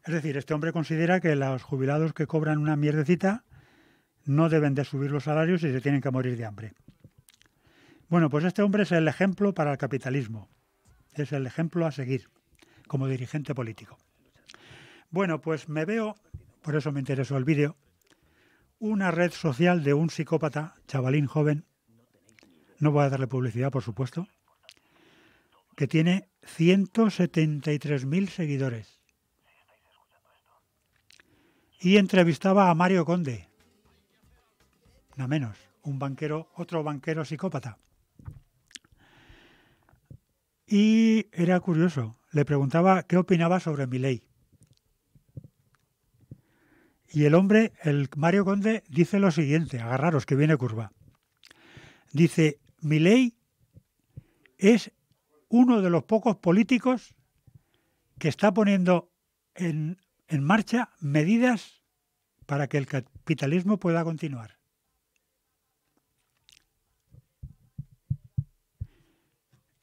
E: Es decir, este hombre considera que los jubilados que cobran una mierdecita no deben de subir los salarios y se tienen que morir de hambre. Bueno, pues este hombre es el ejemplo para el capitalismo. Es el ejemplo a seguir como dirigente político. Bueno, pues me veo, por eso me interesó el vídeo, una red social de un psicópata, chavalín joven, no voy a darle publicidad, por supuesto, que tiene 173.000 seguidores. Y entrevistaba a Mario Conde, nada menos, otro banquero psicópata. Y era curioso, le preguntaba qué opinaba sobre Milei. Y el hombre, el Mario Conde, dice lo siguiente, agarraros que viene curva. Dice, Milei es uno de los pocos políticos que está poniendo en marcha medidas para que el capitalismo pueda continuar.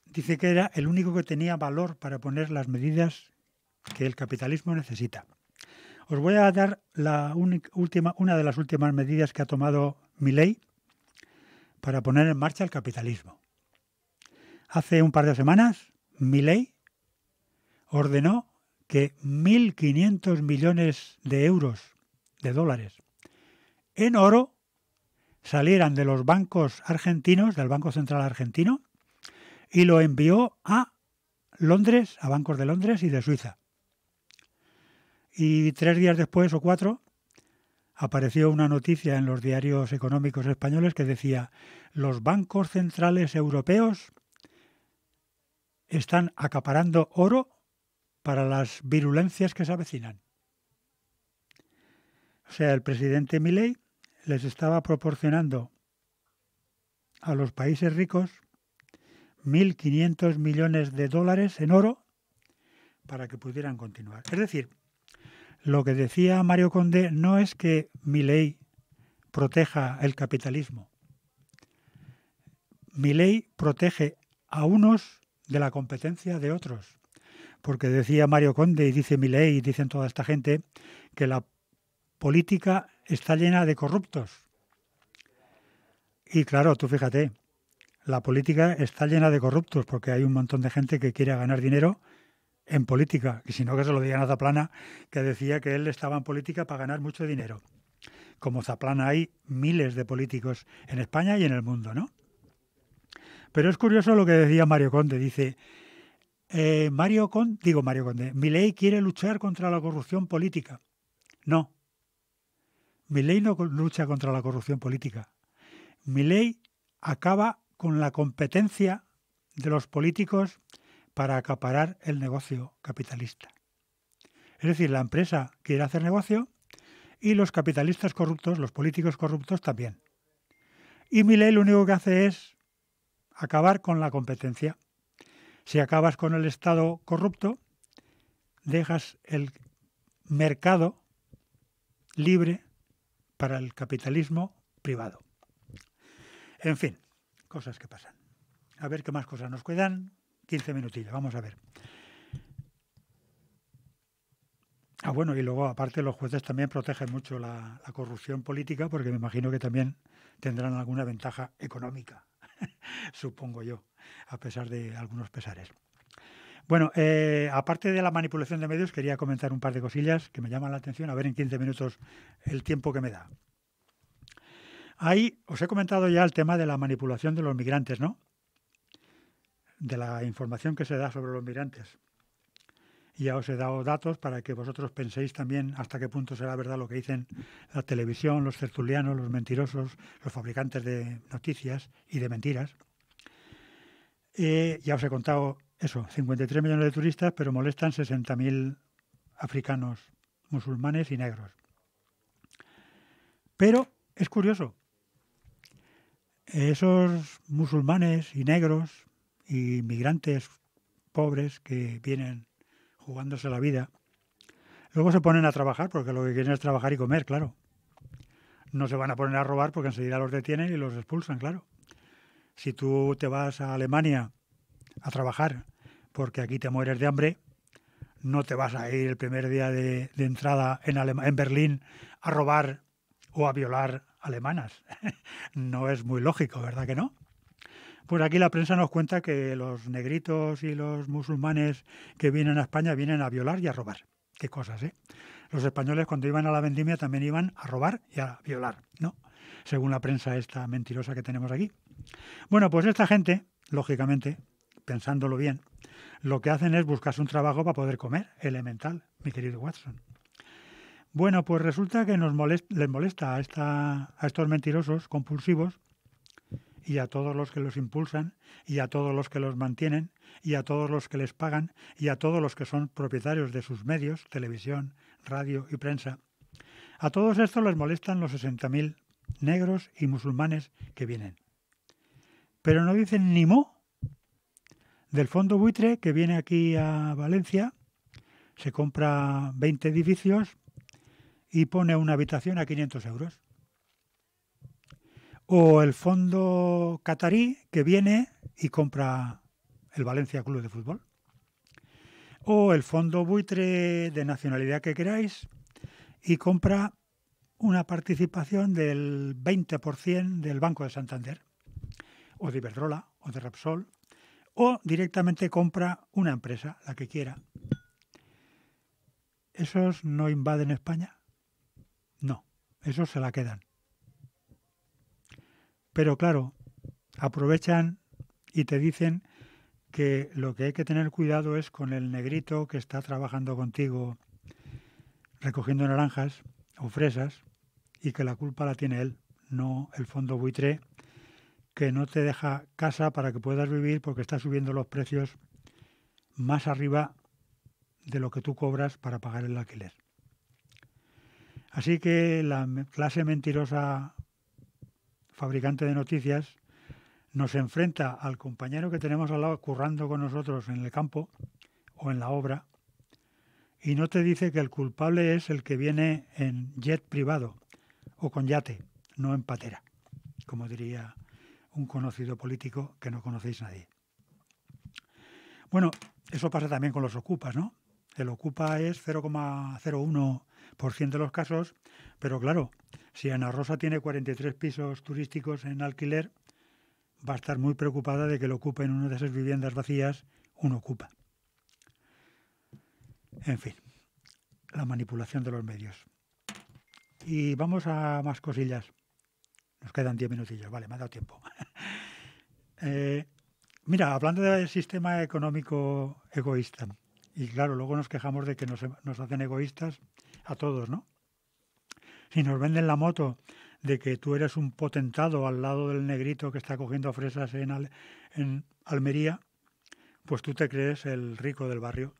E: Dice que era el único que tenía valor para poner las medidas que el capitalismo necesita. Os voy a dar una de las últimas medidas que ha tomado Milei para poner en marcha el capitalismo. Hace un par de semanas, Milei ordenó que 1.500 millones de euros, de dólares, en oro, salieran de los bancos argentinos, del Banco Central argentino, y lo envió a Londres, a bancos de Londres y de Suiza. Y 3 días después o 4 apareció una noticia en los diarios económicos españoles que decía: los bancos centrales europeos están acaparando oro para las virulencias que se avecinan. O sea, el presidente Milei les estaba proporcionando a los países ricos 1.500 millones de dólares en oro para que pudieran continuar. Es decir, lo que decía Mario Conde no es que Milei proteja el capitalismo. Milei protege a unos de la competencia de otros. Porque decía Mario Conde y dice Milei y dicen toda esta gente que la política está llena de corruptos. Y claro, tú fíjate, la política está llena de corruptos porque hay un montón de gente que quiere ganar dinero en política. Y si no, que se lo digan a Zaplana, que decía que él estaba en política para ganar mucho dinero. Como Zaplana hay miles de políticos en España y en el mundo, ¿no? Pero es curioso lo que decía Mario Conde. Dice, Mario Conde, Milei quiere luchar contra la corrupción política. No, Milei no lucha contra la corrupción política. Milei acaba con la competencia de los políticos para acaparar el negocio capitalista. Es decir, la empresa quiere hacer negocio y los capitalistas corruptos, los políticos corruptos también. Y Milei lo único que hace es acabar con la competencia. Si acabas con el Estado corrupto, dejas el mercado libre para el capitalismo privado. En fin, cosas que pasan. A ver qué más cosas nos quedan. 15 minutillos, vamos a ver. Bueno, y luego aparte los jueces también protegen mucho la corrupción política porque me imagino que también tendrán alguna ventaja económica, supongo yo, a pesar de algunos pesares. Bueno, aparte de la manipulación de medios, quería comentar un par de cosillas que me llaman la atención, a ver en 15 minutos el tiempo que me da. Ahí os he comentado ya el tema de la manipulación de los migrantes, ¿no? De la información que se da sobre los migrantes. Y ya os he dado datos para que vosotros penséis también hasta qué punto será verdad lo que dicen la televisión, los tertulianos, los mentirosos, los fabricantes de noticias y de mentiras. Ya os he contado eso, 53 millones de turistas, pero molestan 60.000 africanos, musulmanes y negros. Pero es curioso, esos musulmanes y negros y migrantes pobres que vienen jugándose la vida, luego se ponen a trabajar porque lo que quieren es trabajar y comer, claro. No se van a poner a robar porque enseguida los detienen y los expulsan, claro. Si tú te vas a Alemania a trabajar porque aquí te mueres de hambre, no te vas a ir el primer día de entrada en Berlín a robar o a violar alemanas. No es muy lógico, ¿verdad que no? Pues aquí la prensa nos cuenta que los negritos y los musulmanes que vienen a España vienen a violar y a robar. Qué cosas, ¿eh? Los españoles cuando iban a la vendimia también iban a robar y a violar, ¿no? Según la prensa esta mentirosa que tenemos aquí. Bueno, pues esta gente, lógicamente, pensándolo bien, lo que hacen es buscarse un trabajo para poder comer, elemental, mi querido Watson. Bueno, pues resulta que les molesta a estos mentirosos compulsivos y a todos los que los impulsan y a todos los que los mantienen y a todos los que les pagan y a todos los que son propietarios de sus medios, televisión, radio y prensa. A todos estos les molestan los 60.000 negros y musulmanes que vienen. Pero no dicen ni mo. Del fondo buitre que viene aquí a Valencia, se compra 20 edificios y pone una habitación a 500 euros. O el fondo catarí que viene y compra el Valencia Club de Fútbol. O el fondo buitre de nacionalidad que queráis y compra una participación del 20% del Banco de Santander. O de Iberdrola o de Repsol. O directamente compra una empresa, la que quiera. ¿Esos no invaden España? No, esos se la quedan. Pero claro, aprovechan y te dicen que lo que hay que tener cuidado es con el negrito que está trabajando contigo recogiendo naranjas o fresas y que la culpa la tiene él, no el fondo buitre, que no te deja casa para que puedas vivir porque está subiendo los precios más arriba de lo que tú cobras para pagar el alquiler. Así que la clase mentirosa fabricante de noticias nos enfrenta al compañero que tenemos al lado currando con nosotros en el campo o en la obra y no te dice que el culpable es el que viene en jet privado o con yate, no en patera, como diría un conocido político que no conocéis nadie. Bueno, eso pasa también con los ocupas, ¿no? El ocupa es 0,01% de los casos, pero claro, si Ana Rosa tiene 43 pisos turísticos en alquiler, va a estar muy preocupada de que lo ocupe en una de esas viviendas vacías un ocupa. En fin, la manipulación de los medios. Y vamos a más cosillas. Nos quedan 10 minutillos, vale, me ha dado tiempo. Mira, hablando del sistema económico egoísta, y claro, luego nos quejamos de que nos hacen egoístas a todos, ¿no? Si nos venden la moto de que tú eres un potentado al lado del negrito que está cogiendo fresas en Almería, pues tú te crees el rico del barrio.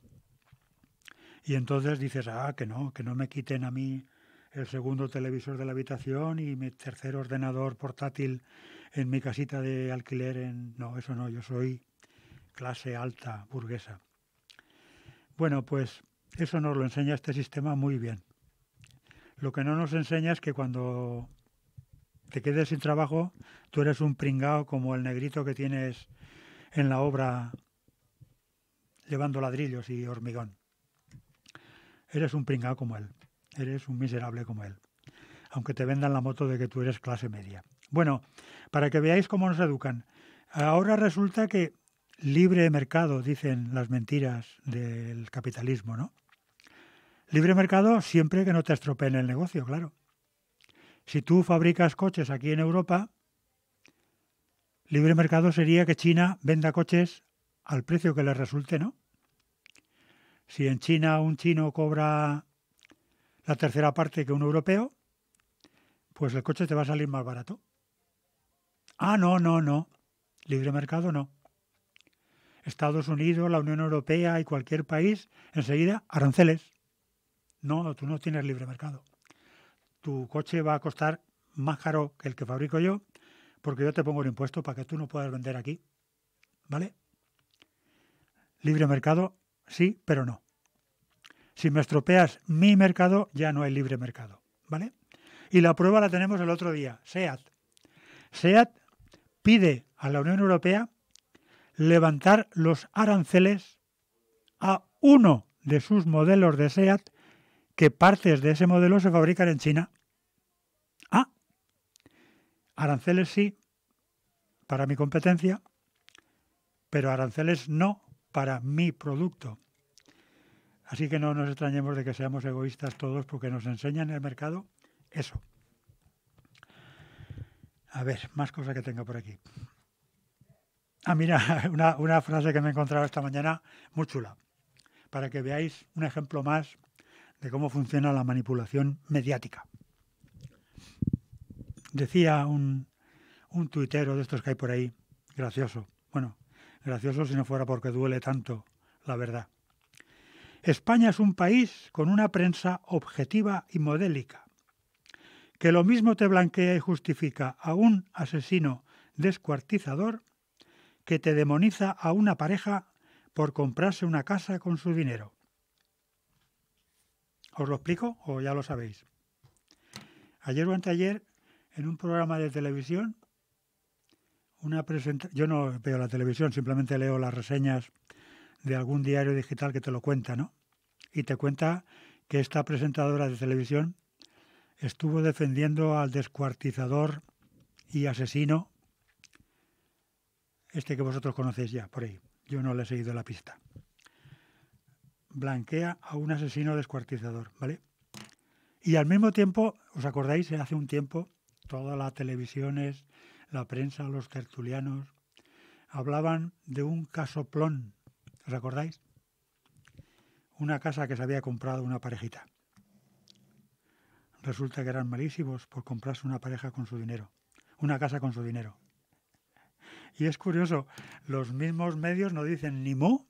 E: Y entonces dices, que no me quiten a mí el segundo televisor de la habitación y mi tercer ordenador portátil en mi casita de alquiler. No, eso no, yo soy clase alta, burguesa. Bueno, pues eso nos lo enseña este sistema muy bien. Lo que no nos enseña es que cuando te quedes sin trabajo, tú eres un pringao como el negrito que tienes en la obra llevando ladrillos y hormigón. Eres un pringao como él. Eres un miserable como él. Aunque te vendan la moto de que tú eres clase media. Bueno, para que veáis cómo nos educan. Ahora resulta que libre mercado, dicen las mentiras del capitalismo, ¿no? Libre mercado siempre que no te estropeen el negocio, claro. Si tú fabricas coches aquí en Europa, libre mercado sería que China venda coches al precio que les resulte, ¿no? Si en China un chino cobra la tercera parte que un europeo, pues el coche te va a salir más barato. No. Libre mercado no. Estados Unidos, la Unión Europea y cualquier país, enseguida, aranceles. No, tú no tienes libre mercado. Tu coche va a costar más caro que el que fabrico yo, porque yo te pongo el impuesto para que tú no puedas vender aquí. ¿Vale? Libre mercado, sí, pero no. Si me estropeas mi mercado, ya no hay libre mercado. ¿Vale? Y la prueba la tenemos el otro día. SEAT. SEAT pide a la Unión Europea levantar los aranceles a uno de sus modelos de SEAT, que partes de ese modelo se fabrican en China. Aranceles sí para mi competencia, pero aranceles no para mi producto. Así que no nos extrañemos de que seamos egoístas todos, porque nos enseñan en el mercado eso. A ver, más cosas que tengo por aquí. Mira, una frase que me he encontrado esta mañana muy chula, para que veáis un ejemplo más de cómo funciona la manipulación mediática. Decía un tuitero de estos que hay por ahí, gracioso. Bueno, gracioso si no fuera porque duele tanto la verdad. España es un país con una prensa objetiva y modélica, que lo mismo te blanquea y justifica a un asesino descuartizador que te demoniza a una pareja por comprarse una casa con su dinero. ¿Os lo explico o ya lo sabéis? Ayer o anteayer, en un programa de televisión, yo no veo la televisión, simplemente leo las reseñas de algún diario digital que te lo cuenta, ¿no? Y te cuenta que esta presentadora de televisión estuvo defendiendo al descuartizador y asesino, este que vosotros conocéis ya, por ahí. Yo no le he seguido la pista. Blanquea a un asesino descuartizador, ¿vale? Y al mismo tiempo, ¿os acordáis? Hace un tiempo, todas las televisiones, la prensa, los tertulianos, hablaban de un casoplón. ¿Os acordáis? Una casa que se había comprado una parejita. resulta que eran malísimos por comprarse una pareja con su dinero, una casa con su dinero. Y es curioso, los mismos medios no dicen ni mo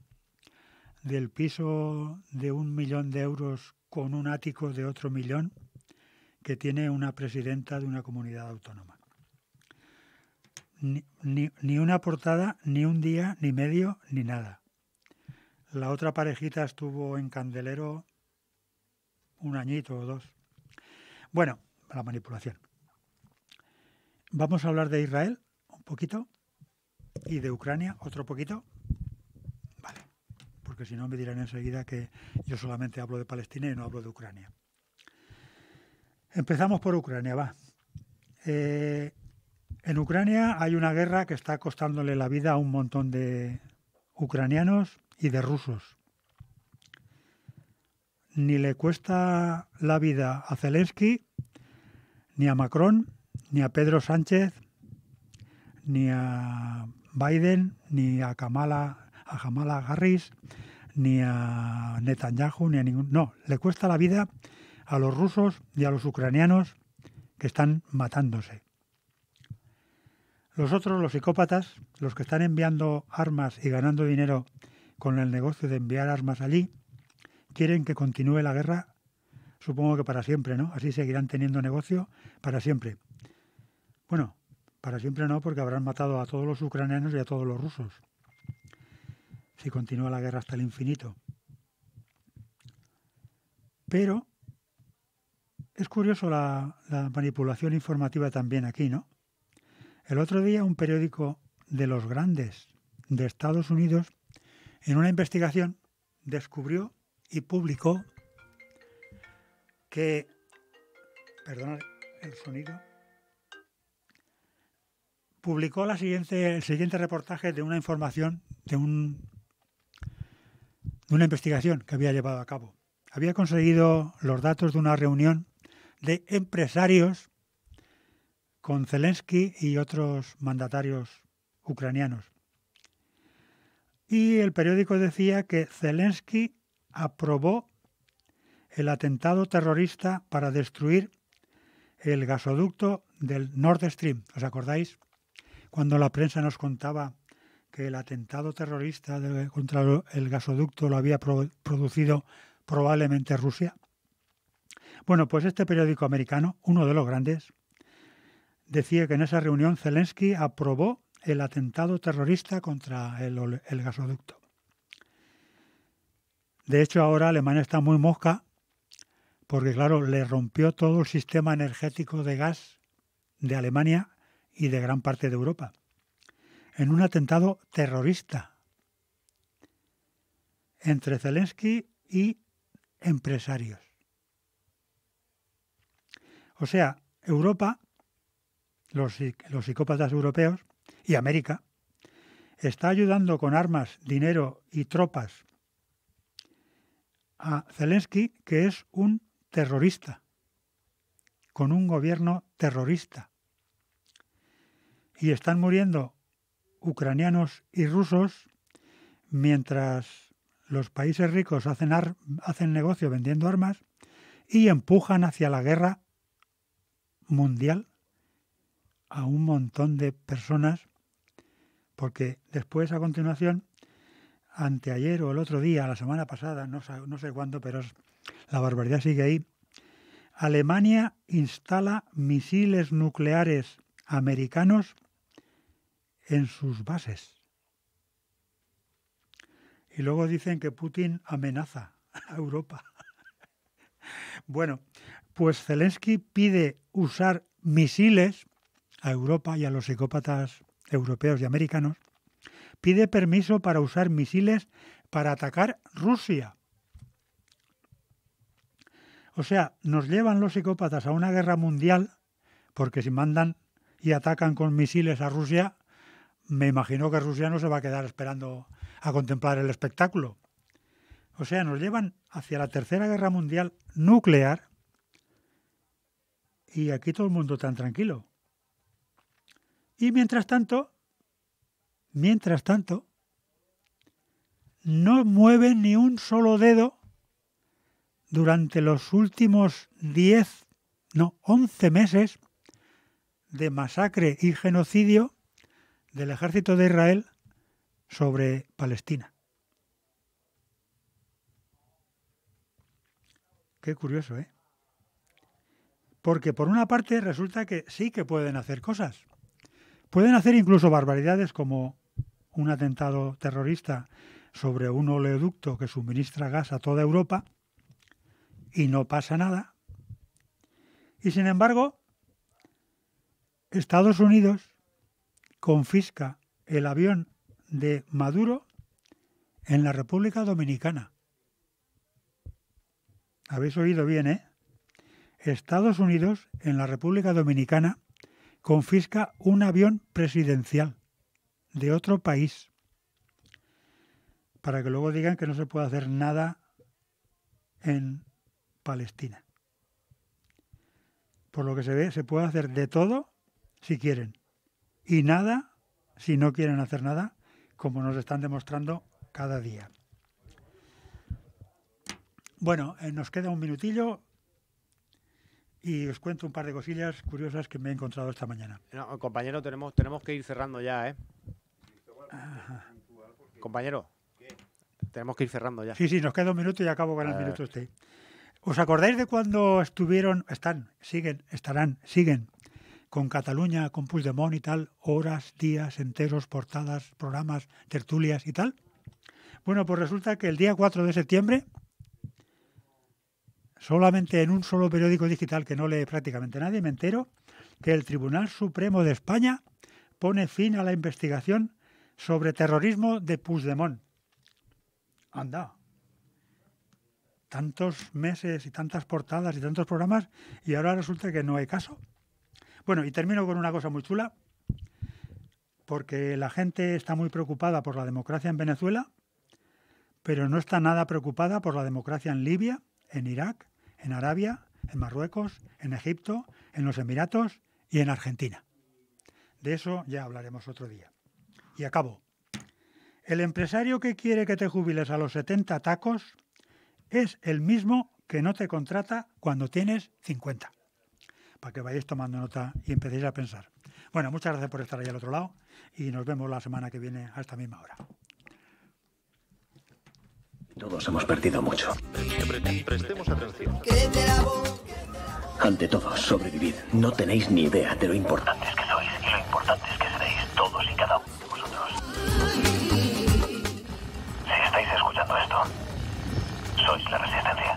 E: del piso de 1 millón de euros con un ático de otro millón que tiene una presidenta de una comunidad autónoma. Ni una portada, ni un día, ni medio, ni nada. La otra parejita estuvo en Candelero 1 añito o 2. Bueno, la manipulación. Vamos a hablar de Israel un poquito y de Ucrania otro poquito. Vale, porque si no me dirán enseguida que yo solamente hablo de Palestina y no hablo de Ucrania. Empezamos por Ucrania, va. En Ucrania hay una guerra que está costándole la vida a un montón de ucranianos y de rusos. Ni le cuesta la vida a Zelensky, ni a Macron, ni a Pedro Sánchez, ni a Biden, ni a Kamala Harris, ni a Netanyahu, ni a ningún... No, le cuesta la vida a los rusos y a los ucranianos que están matándose. Los otros, los psicópatas, los que están enviando armas y ganando dinero con el negocio de enviar armas allí, quieren que continúe la guerra, supongo que para siempre, ¿no? Así seguirán teniendo negocio para siempre. Bueno, para siempre no, porque habrán matado a todos los ucranianos y a todos los rusos, si continúa la guerra hasta el infinito. Pero es curioso la manipulación informativa también aquí, ¿no? El otro día un periódico de los grandes de Estados Unidos, en una investigación, descubrió y publicó que... Perdonad el sonido. Publicó el siguiente reportaje de una información, de una investigación que había llevado a cabo. Había conseguido los datos de una reunión de empresarios con Zelensky y otros mandatarios ucranianos. Y el periódico decía que Zelensky aprobó el atentado terrorista para destruir el gasoducto del Nord Stream. ¿Os acordáis? Cuando la prensa nos contaba que el atentado terrorista contra el gasoducto lo había producido probablemente Rusia. Bueno, pues este periódico americano, uno de los grandes, decía que en esa reunión Zelensky aprobó el atentado terrorista contra el gasoducto. De hecho, ahora Alemania está muy mosca porque, claro, le rompió todo el sistema energético de gas de Alemania y de gran parte de Europa en un atentado terrorista entre Zelensky y empresarios. O sea, Europa, los psicópatas europeos y América, está ayudando con armas, dinero y tropas a Zelensky, que es un terrorista, con un gobierno terrorista. Y están muriendo ucranianos y rusos mientras los países ricos hacen negocio vendiendo armas y empujan hacia la guerra mundial a un montón de personas, porque después, a continuación, anteayer o el otro día, la semana pasada, no sé cuándo, pero la barbaridad sigue ahí, Alemania instala misiles nucleares americanos en sus bases. Y luego dicen que Putin amenaza a Europa. Bueno, pues Zelensky pide usar misiles a Europa y a los psicópatas europeos y americanos, pide permiso para usar misiles para atacar Rusia. O sea, nos llevan los psicópatas a una guerra mundial, porque si mandan y atacan con misiles a Rusia, me imagino que Rusia no se va a quedar esperando a contemplar el espectáculo. O sea, nos llevan hacia la Tercera Guerra Mundial nuclear y aquí todo el mundo tan tranquilo. Y mientras tanto, no mueven ni un solo dedo durante los últimos 10, No, 11 meses de masacre y genocidio del ejército de Israel sobre Palestina. Qué curioso, ¿eh? Porque por una parte resulta que sí que pueden hacer cosas. Pueden hacer incluso barbaridades como un atentado terrorista sobre un oleoducto que suministra gas a toda Europa y no pasa nada. Y sin embargo, Estados Unidos confisca el avión de Maduro en la República Dominicana. Habéis oído bien, ¿eh? Estados Unidos, en la República Dominicana, confisca un avión presidencial de otro país para que luego digan que no se puede hacer nada en Palestina. Por lo que se ve, se puede hacer de todo si quieren y nada si no quieren hacer nada, como nos están demostrando cada día. Bueno, nos queda un minutillo y os cuento un par de cosillas curiosas que me he encontrado esta mañana.
F: No, compañero, tenemos que ir cerrando ya, ¿eh?
E: Ajá.
F: Compañero, tenemos que ir cerrando ya.
E: Sí, nos queda un minuto y acabo con el minuto este. ¿Os acordáis de cuando siguen con Cataluña, con Puigdemont y tal, horas, días enteros, portadas, programas, tertulias y tal? Bueno, pues resulta que el día 4 de septiembre, solamente en un solo periódico digital que no lee prácticamente nadie, me entero que el Tribunal Supremo de España pone fin a la investigación sobre terrorismo de Puigdemont. Anda. Tantos meses y tantas portadas y tantos programas y ahora resulta que no hay caso. Bueno, y termino con una cosa muy chula, porque la gente está muy preocupada por la democracia en Venezuela, pero no está nada preocupada por la democracia en Libia, en Irak, en Arabia, en Marruecos, en Egipto, en los Emiratos y en Argentina. De eso ya hablaremos otro día. Y acabo. El empresario que quiere que te jubiles a los 70 tacos es el mismo que no te contrata cuando tienes 50. Para que vayáis tomando nota y empecéis a pensar. Bueno, muchas gracias por estar ahí al otro lado y nos vemos la semana que viene a esta misma hora.
A: Todos hemos perdido mucho.
B: Prestemos atención.
A: Ante todo, sobrevivid. No tenéis ni idea de lo importantes que sois y lo importantes que seréis todos y cada uno de vosotros. Si estáis escuchando esto, sois la Resistencia.